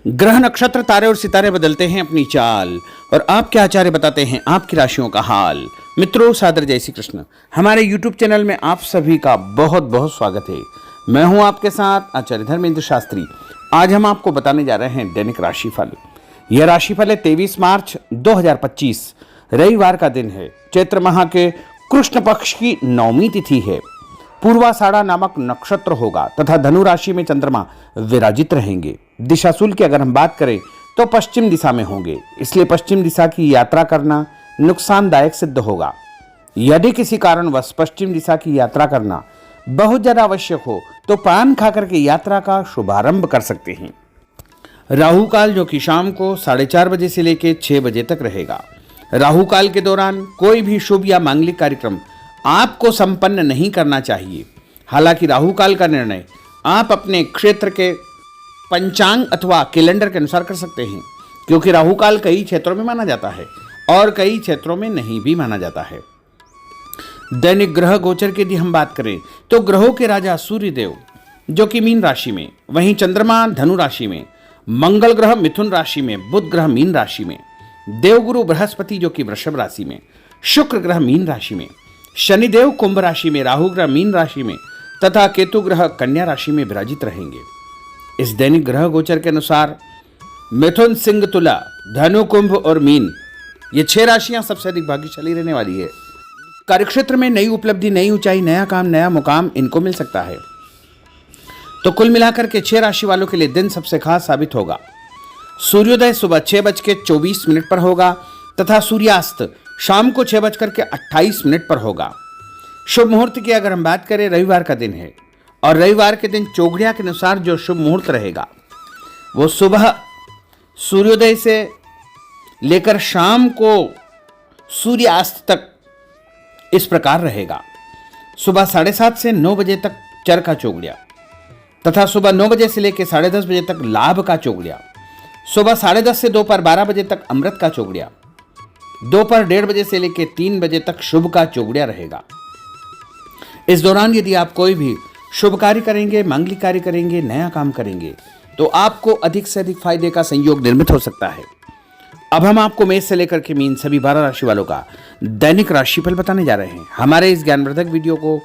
ग्रह नक्षत्र तारे और सितारे बदलते हैं अपनी चाल और आपके आचार्य बताते हैं आपकी राशियों का हाल। मित्रों, सादर जय श्री कृष्ण। हमारे YouTube चैनल में आप सभी का बहुत बहुत स्वागत है। मैं हूं आपके साथ आचार्य धर्मेंद्र शास्त्री। आज हम आपको बताने जा रहे हैं दैनिक राशिफल। यह राशिफल है 23 मार्च 2025 रविवार का दिन है। चैत्र माह के कृष्ण पक्ष की 9वीं तिथि है। पूर्वाषाढ़ा नामक नक्षत्र होगा तथा धनु राशि में चंद्रमा विराजित रहेंगे। दिशाशूल की अगर हम बात करें तो पश्चिम दिशा में होंगे, इसलिए पश्चिम दिशा की यात्रा करना नुकसानदायक सिद्ध होगा। यदि किसी कारणवश पश्चिम दिशा की यात्रा करना बहुत ज्यादा आवश्यक हो तो पान खाकर के यात्रा का शुभारंभ कर सकते हैं। राहु काल जो कि शाम को 4:30 बजे से लेकर 6 बजे तक रहेगा। राहु काल के दौरान कोई भी शुभ या मांगलिक कार्यक्रम आपको संपन्न नहीं करना चाहिए। हालांकि राहु काल का निर्णय आप अपने क्षेत्र के पंचांग अथवा कैलेंडर के अनुसार कर सकते हैं, क्योंकि राहु काल कई क्षेत्रों में माना जाता है और कई क्षेत्रों में नहीं भी माना जाता है। दैनिक ग्रह गोचर की यदि हम बात करें तो ग्रहों के राजा सूर्यदेव जो कि मीन राशि में, वहीं चंद्रमा धनु राशि में, मंगल ग्रह मिथुन राशि में, बुध ग्रह मीन राशि में, देवगुरु बृहस्पति जो कि वृषभ राशि में, शुक्र ग्रह मीन राशि में, शनिदेव कुंभ राशि में, राहु ग्रह मीन राशि में तथा केतु ग्रह कन्या राशि में विराजित रहेंगे। इस दैनिक ग्रह गोचर के अनुसार मिथुन, सिंह, तुला, धनु, कुंभ और मीन ये 6 राशियां सबसे अधिक भाग्यशाली रहने वाली है। कार्यक्षेत्र में नई उपलब्धि, नई ऊंचाई, नया काम, नया मुकाम इनको मिल सकता है। तो कुल मिलाकर के 6 राशि वालों के लिए दिन सबसे खास साबित होगा। सूर्योदय सुबह 6:24 पर होगा तथा सूर्यास्त शाम को 6:28 पर होगा। शुभ मुहूर्त की अगर हम बात करें, रविवार का दिन है और रविवार के दिन चौघड़िया के अनुसार जो शुभ मुहूर्त रहेगा वो सुबह सूर्योदय से लेकर शाम को सूर्यास्त तक इस प्रकार रहेगा। सुबह 7:30 से 9 बजे तक चरखा चौघड़िया तथा सुबह 9 बजे से लेकर 10:30 बजे तक लाभ का चौघड़िया, सुबह 10:30 से दोपहर 12 बजे तक अमृत का चौघड़िया, दोपहर 1:30 बजे से लेकर 3 बजे तक शुभ का चौघड़िया रहेगा। इस दौरान यदि आप कोई भी शुभ कार्य करेंगे, मांगलिक कार्य करेंगे, नया काम करेंगे तो आपको अधिक से अधिक फायदे का संयोग निर्मित हो सकता है। अब हम आपको मेष से लेकर के मीन सभी 12 राशि वालों का दैनिक राशिफल बताने जा रहे हैं। हमारे इस ज्ञानवर्धक वीडियो को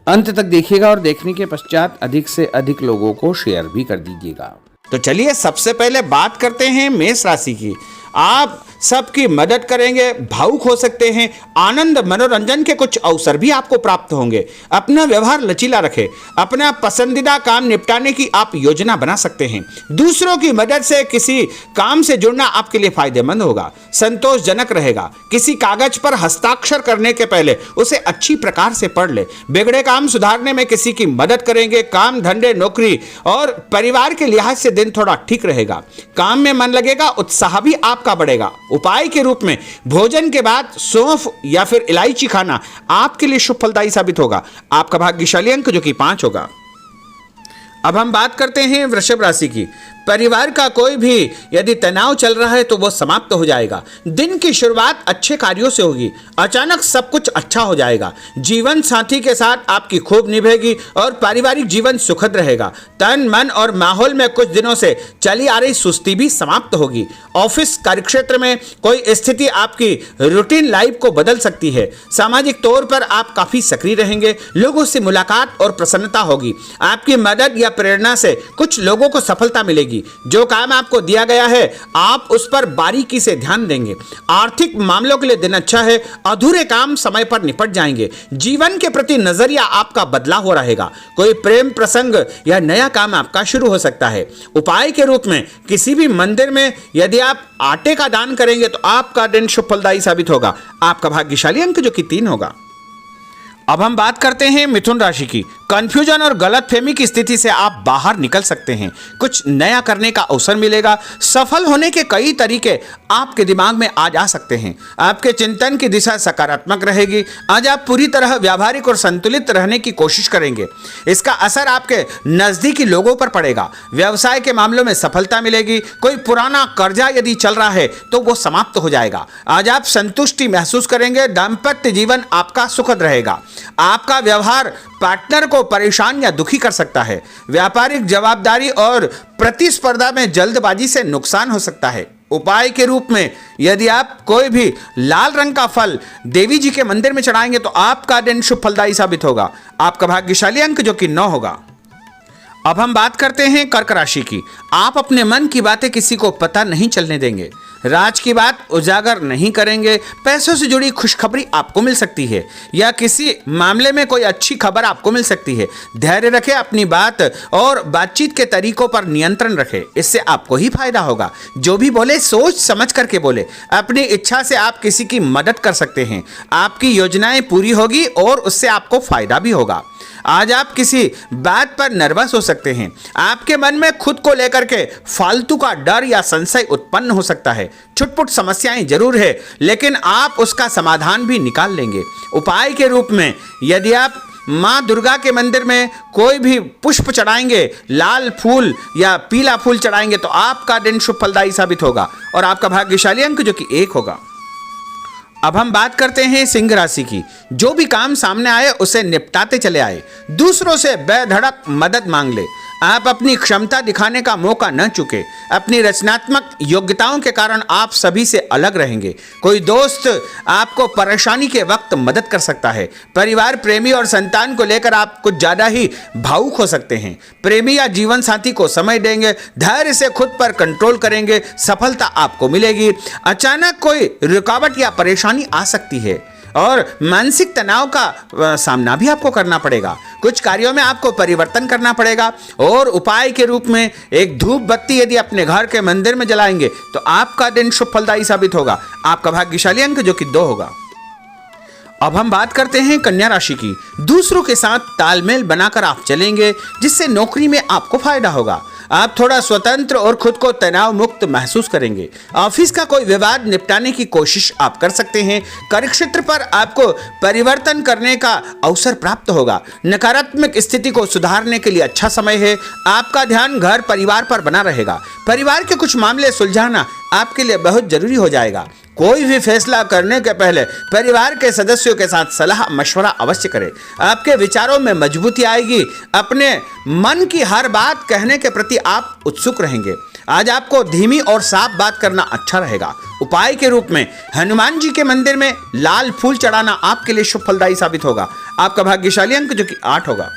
अंत तक देखिएगा और देखने के पश्चात अधिक से अधिक लोगों को शेयर भी कर दीजिएगा। तो चलिए सबसे पहले बात करते हैं मेष राशि की। आप सबकी मदद करेंगे, भावुक हो सकते हैं, आनंद मनोरंजन के कुछ अवसर भी आपको प्राप्त होंगे। अपना व्यवहार लचीला रखें, अपना पसंदीदा काम निपटाने की आप योजना बना सकते हैं। दूसरों की मदद से किसी काम से जुड़ना आपके लिए फायदेमंद होगा, संतोषजनक रहेगा। किसी कागज पर हस्ताक्षर करने के पहले उसे अच्छी प्रकार से पढ़ ले। बिगड़े काम सुधारने में किसी की मदद करेंगे। काम, धंधे, नौकरी और परिवार के लिहाज से दिन थोड़ा ठीक रहेगा। काम में मन लगेगा, उत्साह भी आपका बढ़ेगा। उपाय के रूप में भोजन के बाद सौंफ या फिर इलायची खाना आपके लिए शुभ फलदायी साबित होगा। आपका भाग्यशाली अंक जो कि 5 होगा। अब हम बात करते हैं वृषभ राशि की। परिवार का कोई भी यदि तनाव चल रहा है तो वो समाप्त हो जाएगा। दिन की शुरुआत अच्छे कार्यों से होगी। अचानक सब कुछ अच्छा हो जाएगा। जीवन साथी के साथ आपकी खूब निभेगी और पारिवारिक जीवन सुखद रहेगा। तन, मन और माहौल में कुछ दिनों से चली आ रही सुस्ती भी समाप्त होगी। ऑफिस कार्यक्षेत्र में कोई स्थिति आपकी रूटीन लाइफ को बदल सकती है। सामाजिक तौर पर आप काफी सक्रिय रहेंगे। लोगों से मुलाकात और प्रसन्नता होगी। आपकी मदद या प्रेरणा से कुछ लोगों को सफलता मिलेगी। जो काम आपको दिया गया है आप उस पर बारीकी से ध्यान देंगे। आर्थिक मामलों के लिए दिन अच्छा है। अधूरे काम समय पर निपट जाएंगे। जीवन के प्रति नजरिया आपका बदला हो रहेगा। कोई प्रेम प्रसंग या नया काम आपका शुरू हो सकता है। उपाय के रूप में किसी भी मंदिर में यदि आप आटे का दान करेंगे तो आपका दिन शुभ फलदायी साबित होगा। आपका भाग्यशाली अंक जो कि 3 होगा। अब हम बात करते हैं मिथुन राशि की। कंफ्यूजन और गलतफहमी की स्थिति से आप बाहर निकल सकते हैं। कुछ नया करने का अवसर मिलेगा। सफल होने के कई तरीके आपके दिमाग में आज आ सकते हैं। आपके चिंतन की दिशा सकारात्मक रहेगी। आज आप पूरी तरह व्यावहारिक और संतुलित रहने की कोशिश करेंगे। इसका असर आपके नजदीकी लोगों पर पड़ेगा। व्यवसाय के मामलों में सफलता मिलेगी। कोई पुराना कर्जा यदि चल रहा है तो वो समाप्त हो जाएगा। आज आप संतुष्टि महसूस करेंगे। दाम्पत्य जीवन आपका सुखद रहेगा। आपका व्यवहार पार्टनर को परेशान या दुखी कर सकता है। व्यापारिक जवाबदारी और प्रतिस्पर्धा में जल्दबाजी से नुकसान हो सकता है। उपाय के रूप में यदि आप कोई भी लाल रंग का फल देवी जी के मंदिर में चढ़ाएंगे तो आपका दिन शुभ फलदायी साबित होगा। आपका भाग्यशाली अंक जो कि 9 होगा। अब हम बात करते हैं कर्क राशि की। आप अपने मन की बातें किसी को पता नहीं चलने देंगे। राज की बात उजागर नहीं करेंगे। पैसों से जुड़ी खुशखबरी आपको मिल सकती है या किसी मामले में कोई अच्छी खबर आपको मिल सकती है। धैर्य रखें, अपनी बात और बातचीत के तरीकों पर नियंत्रण रखें, इससे आपको ही फायदा होगा। जो भी बोले सोच समझ करके बोले। अपनी इच्छा से आप किसी की मदद कर सकते हैं। आपकी योजनाएं पूरी होगी और उससे आपको फायदा भी होगा। आज आप किसी बात पर नर्वस हो सकते हैं। आपके मन में खुद को लेकर के फालतू का डर या संशय उत्पन्न हो सकता है। छुटपुट समस्याएं जरूर है, लेकिन आप उसका समाधान भी निकाल लेंगे। उपाय के रूप में यदि आप माँ दुर्गा के मंदिर में कोई भी पुष्प चढ़ाएंगे, लाल फूल या पीला फूल चढ़ाएंगे तो आपका दिन शुभ फलदायी साबित होगा और आपका भाग्यशाली अंक जो कि 1 होगा। अब हम बात करते हैं सिंह राशि की। जो भी काम सामने आए उसे निपटाते चले आए। दूसरों से बेधड़क मदद मांग ले। आप अपनी क्षमता दिखाने का मौका न चुके। अपनी रचनात्मक योग्यताओं के कारण आप सभी से अलग रहेंगे। कोई दोस्त आपको परेशानी के वक्त मदद कर सकता है। परिवार, प्रेमी और संतान को लेकर आप कुछ ज्यादा ही भावुक हो सकते हैं। प्रेमी या जीवन साथी को समय देंगे। धैर्य से खुद पर कंट्रोल करेंगे। सफलता आपको मिलेगी। अचानक कोई रुकावट या परेशानी आ सकती है और मानसिक तनाव का सामना भी आपको करना पड़ेगा। कुछ कार्यों में आपको परिवर्तन करना पड़ेगा और उपाय के रूप में एक धूप बत्ती यदि अपने घर के मंदिर में जलाएंगे तो आपका दिन शुभ फलदायी साबित होगा। आपका भाग्यशाली अंक जो कि 2 होगा। अब हम बात करते हैं कन्या राशि की। दूसरों के साथ तालमेल बनाकर आप चलेंगे, जिससे नौकरी में आपको फायदा होगा। आप थोड़ा स्वतंत्र और खुद को तनाव मुक्त महसूस करेंगे। ऑफिस का कोई विवाद निपटाने की कोशिश आप कर सकते हैं। कार्यक्षेत्र पर आपको परिवर्तन करने का अवसर प्राप्त होगा। नकारात्मक स्थिति को सुधारने के लिए अच्छा समय है। आपका ध्यान घर परिवार पर बना रहेगा। परिवार के कुछ मामले सुलझाना आपके लिए बहुत जरूरी हो जाएगा। कोई भी फैसला करने के पहले परिवार के सदस्यों के साथ सलाह मशवरा अवश्य करें। आपके विचारों में मजबूती आएगी। अपने मन की हर बात कहने के प्रति आप उत्सुक रहेंगे। आज आपको धीमी और साफ बात करना अच्छा रहेगा। उपाय के रूप में हनुमान जी के मंदिर में लाल फूल चढ़ाना आपके लिए शुभ फलदायी साबित होगा। आपका भाग्यशाली अंक जो कि 8 होगा।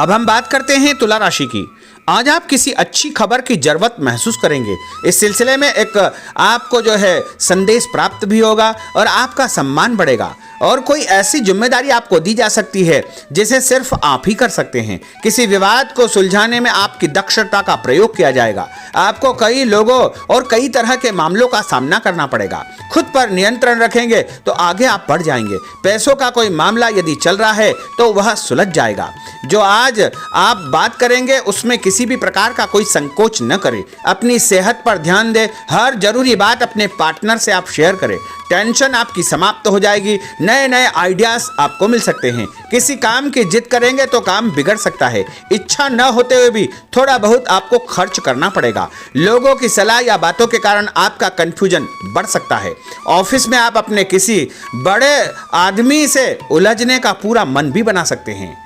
अब हम बात करते हैं तुला राशि की। आज आप किसी अच्छी खबर की जरूरत महसूस करेंगे। इस सिलसिले में एक आपको जो है संदेश प्राप्त भी होगा और आपका सम्मान बढ़ेगा और कोई ऐसी जिम्मेदारी आपको दी जा सकती है जिसे सिर्फ आप ही कर सकते हैं। किसी विवाद को सुलझाने में आपकी दक्षता का प्रयोग किया जाएगा। आपको कई लोगों और कई तरह के मामलों का सामना करना पड़ेगा। खुद पर नियंत्रण रखेंगे तो आगे आप बढ़ जाएंगे। पैसों का कोई मामला यदि चल रहा है तो वह सुलझ जाएगा। जो आज आप बात करेंगे उसमें किसी भी प्रकार का कोई संकोच न करें। अपनी सेहत पर ध्यान दें। हर जरूरी बात अपने पार्टनर से आप शेयर करें। टेंशन आपकी समाप्त हो जाएगी। नए नए आइडियाज आपको मिल सकते हैं। किसी काम की जिद करेंगे तो काम बिगड़ सकता है। इच्छा न होते हुए भी थोड़ा बहुत आपको खर्च करना पड़ेगा। लोगों की सलाह या बातों के कारण आपका कंफ्यूजन बढ़ सकता है। ऑफिस में आप अपने किसी बड़े आदमी से उलझने का पूरा मन भी बना सकते हैं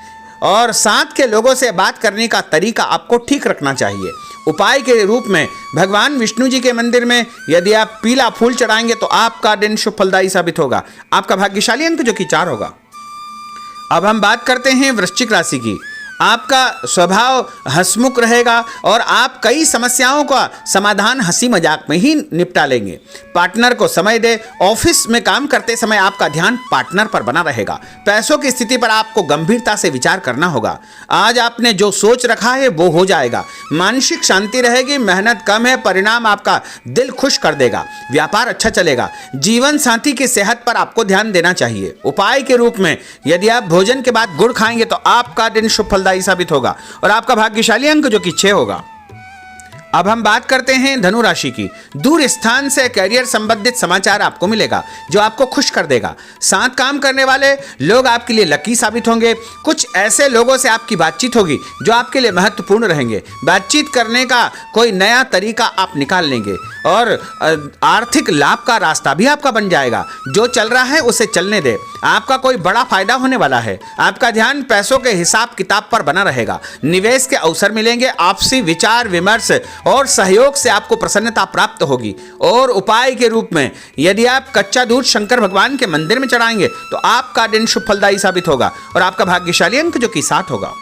और साथ के लोगों से बात करने का तरीका आपको ठीक रखना चाहिए। उपाय के रूप में भगवान विष्णु जी के मंदिर में यदि आप पीला फूल चढ़ाएंगे तो आपका दिन शुभ फलदायी साबित होगा। आपका भाग्यशाली अंक जो कि 4 होगा। अब हम बात करते हैं वृश्चिक राशि की। आपका स्वभाव हंसमुख रहेगा और आप कई समस्याओं का समाधान हंसी मजाक में ही निपटा लेंगे। पार्टनर को समय दे। ऑफिस में काम करते समय आपका ध्यान पार्टनर पर बना रहेगा। पैसों की स्थिति पर आपको गंभीरता से विचार करना होगा। आज आपने जो सोच रखा है वो हो जाएगा। मानसिक शांति रहेगी। मेहनत कम है, परिणाम आपका दिल खुश कर देगा। व्यापार अच्छा चलेगा। जीवन साथी की सेहत पर आपको ध्यान देना चाहिए। उपाय के रूप में यदि आप भोजन के बाद गुड़ खाएंगे तो आपका दिन शुभ फलदायी साबित होगा और आपका भाग्यशाली अंक जो कि 6 होगा। अब हम बात करते हैं धनु राशि की। दूर स्थान से करियर संबंधित समाचार आपको मिलेगा जो आपको खुश कर देगा। साथ काम करने वाले लोग आपके लिए लकी साबित होंगे। कुछ ऐसे लोगों से आपकी बातचीत होगी जो आपके लिए महत्वपूर्ण रहेंगे। बातचीत करने का कोई नया तरीका आप निकाल लेंगे और आर्थिक लाभ का रास्ता भी आपका बन जाएगा। जो चल रहा है उसे चलने दे, आपका कोई बड़ा फायदा होने वाला है। आपका ध्यान पैसों के हिसाब किताब पर बना रहेगा। निवेश के अवसर मिलेंगे। आपसी विचार विमर्श और सहयोग से आपको प्रसन्नता प्राप्त होगी। और उपाय के रूप में यदि आप कच्चा दूध शंकर भगवान के मंदिर में चढ़ाएंगे तो आपका दिन शुभ फलदायी साबित होगा और आपका भाग्यशाली अंक जो कि 7 होगा।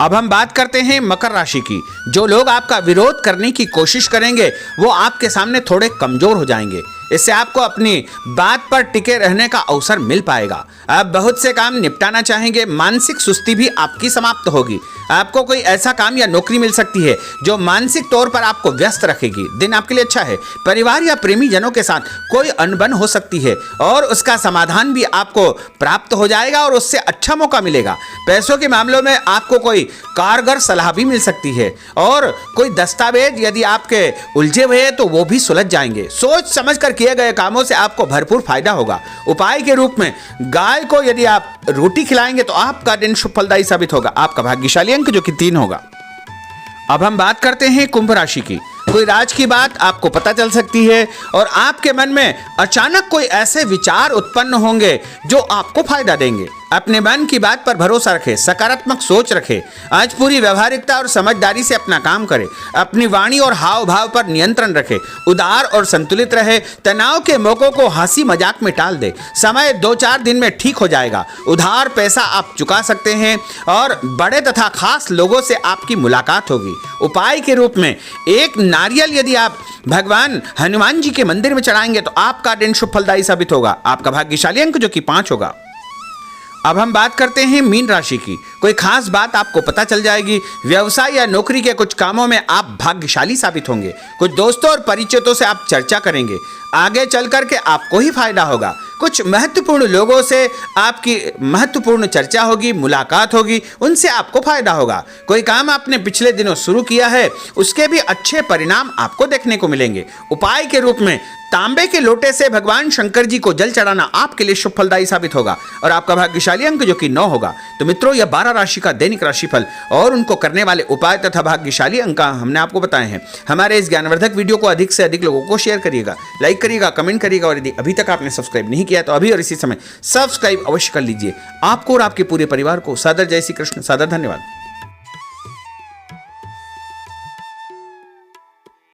अब हम बात करते हैं मकर राशि की। जो लोग आपका विरोध करने की कोशिश करेंगे वो आपके सामने थोड़े कमजोर हो जाएंगे। इससे आपको अपनी बात पर टिके रहने का अवसर मिल पाएगा। आप बहुत से काम निपटाना चाहेंगे। मानसिक सुस्ती भी आपकी समाप्त होगी। आपको कोई ऐसा काम या नौकरी मिल सकती है जो मानसिक तौर पर आपको व्यस्त रखेगी। दिन आपके लिए अच्छा है। परिवार या प्रेमी जनों के साथ कोई अनबन हो सकती है और उसका समाधान भी आपको प्राप्त हो जाएगा और उससे अच्छा मौका मिलेगा। पैसों के मामलों में आपको कोई कारगर सलाह भी मिल सकती है और कोई दस्तावेज यदि आपके उलझे हुए हैं तो वो भी सुलझ जाएंगे। सोच समझ कर किए गए कामों से आपको भरपूर फायदा होगा। उपाय के रूप में गाय को यदि आप रोटी खिलाएंगे तो आपका दिन शुभ फलदायी साबित होगा। आपका भाग्यशाली अंक जो कि 3 होगा। अब हम बात करते हैं कुंभ राशि की। कोई राज की बात आपको पता चल सकती है और आपके मन में अचानक कोई ऐसे विचार उत्पन्न होंगे जो आपको फायदा देंगे। अपने मन की बात पर भरोसा रखें, सकारात्मक सोच रखें। आज पूरी व्यवहारिकता और समझदारी से अपना काम करें। अपनी वाणी और हाव भाव पर नियंत्रण रखें। उदार और संतुलित रहे। तनाव के मौकों को हंसी मजाक में टाल दे। समय 2-4 दिन में ठीक हो जाएगा। उधार पैसा आप चुका सकते हैं और बड़े तथा खास लोगों से आपकी मुलाकात होगी। उपाय के रूप में एक नारियल यदि आप भगवान हनुमान जी के मंदिर में चढ़ाएंगे तो आपका दिन शुभ फलदायी साबित होगा। आपका भाग्यशाली अंक जो कि 5 होगा। अब हम बात करते हैं मीन राशि की। कोई खास बात आपको पता चल जाएगी। व्यवसाय या नौकरी के कुछ कामों में आप भाग्यशाली साबित होंगे। कुछ दोस्तों और परिचितों से आप चर्चा करेंगे। आगे चल करके आपको ही फायदा होगा। कुछ महत्वपूर्ण लोगों से आपकी महत्वपूर्ण चर्चा होगी, मुलाकात होगी, उनसे आपको फायदा होगा। कोई काम आपने पिछले दिनों शुरू किया है उसके भी अच्छे परिणाम आपको देखने को मिलेंगे। उपाय के रूप में तांबे के लोटे से भगवान शंकर जी को जल चढ़ाना आपके लिए शुभ फलदायी साबित होगा और आपका भाग्यशाली अंक जो कि 9 होगा। तो मित्रों, यह 12 राशि का दैनिक राशिफल और उनको करने वाले उपाय तथा भाग्यशाली अंक हमने आपको बताए हैं। हमारे इस ज्ञानवर्धक वीडियो को अधिक से अधिक लोगों को शेयर करिएगा, लाइक करिएगा, कमेंट करिएगा और यदि अभी तक आपने सब्सक्राइब नहीं किया तो अभी और इसी समय सब्सक्राइब अवश्य कर लीजिए। आपको और आपके पूरे परिवार को सादर जय श्री कृष्ण, सादर धन्यवाद।